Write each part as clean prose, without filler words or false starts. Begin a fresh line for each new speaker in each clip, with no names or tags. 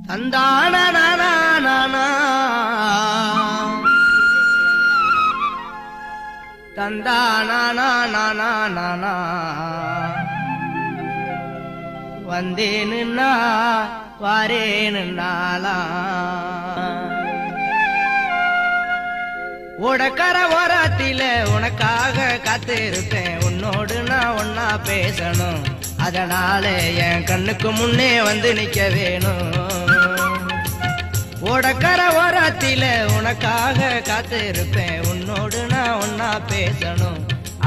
தந்தானா தந்தானா வந்தேனுன்னா வாரேனுன்னாலா உடக்கர ஓரத்தில உனக்காக காத்திருப்பேன். உன்னோடு நான் ஒன்னா பேசணும், அதனால என் கண்ணுக்கு முன்னே வந்து நிக்க வேணும். உடக்கர ஓரத்தில உனக்காக காத்திருப்பேன். உன்னோடு நான் ஒன்னா பேசணும்,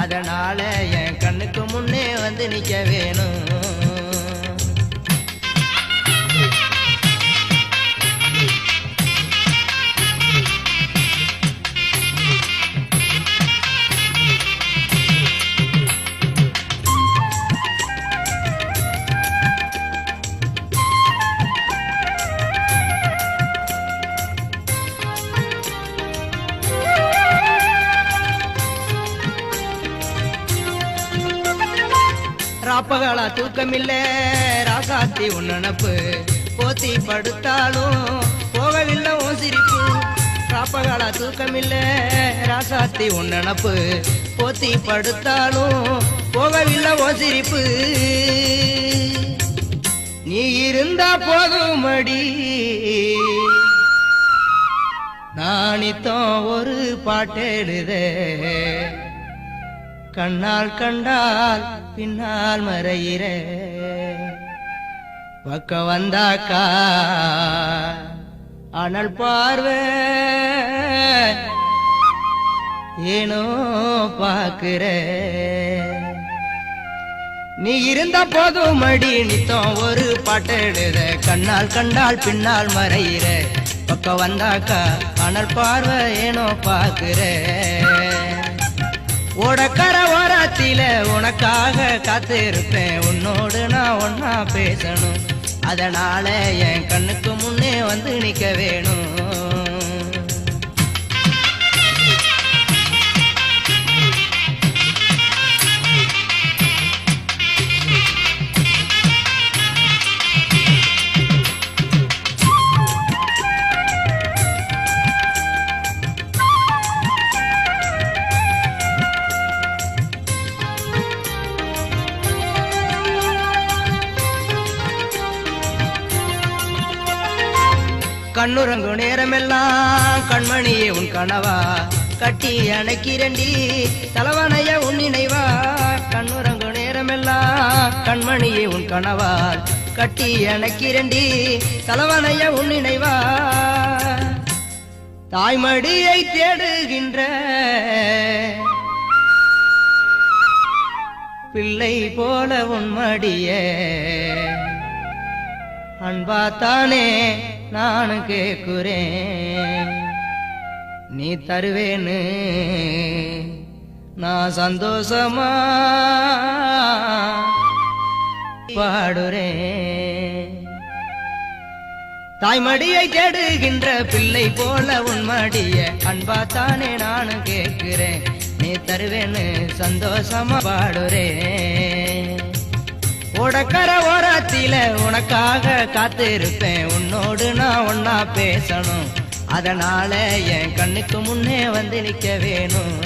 அதனால என் கண்ணுக்கு முன்னே வந்து நிக்க வேணும். ராப்பகளா தூக்கமில்ல ராசாத்தி உன் நினப்பு, போத்தி படுத்தாலும் போகவில்லை உன் சிரிப்பு. ராப்பகளா தூக்கமில்ல ராசாத்தி உன் நினப்பு, போத்தி படுத்தாலும் போகவில்லை உன் சிரிப்பு. நீ இருந்தா போதுமடி நானித்தோம் ஒரு பாட்டெழுதே. கண்ணால் கண்டால் பின்னால் மறையிற பக்க வந்தாக்கா அனல் பார்வை ஏனோ பாக்குற. நீ இருந்த போதும் மடி நித்தம் ஒரு பாட்டெழுத. கண்ணால் கண்டால் பின்னால் மறையிற பக்க வந்தாக்கா அனல் பார்வை ஏனோ பாக்குற. உடக்கர ஓரத்தில உனக்காக காத்திருப்பேன். உன்னோடு நான் ஒன்னா பேசணும், அதனால என் கண்ணுக்கு முன்னே வந்து நிக்க வேணும். கண்ணுறங்கு நேரமெல்லாம் கண்மணியே உன் கனவா, கட்டி அணைக்கிறண்டி தலைவனைய உன் நினைவா. கண்ணுறங்கு நேரமெல்லாம் கண்மணியே உன் கனவா, கட்டி அணைக்கிறண்டி தலைவனைய உன் நினைவா. தாய்மடியை தேடுகின்ற பிள்ளை போல உன் மடியே அன்பாத்தானே நானு கேக்குறேன். நீ தருவேன்னு நான் சந்தோஷமா பாடுறேன். தாய்மடியை தேடுகின்ற பிள்ளை போல உன் மடிய அன்பாத்தானே நானு கேக்குறேன். நீ தருவேன்னு சந்தோஷமா பாடுறேன். உடக்கர ஓரத்தில உனக்காக காத்திருப்பேன். உன்னோடு நான் ஒன்னா பேசணும், அதனால என் கண்ணுக்கு முன்னே வந்து நிக்க வேணும்.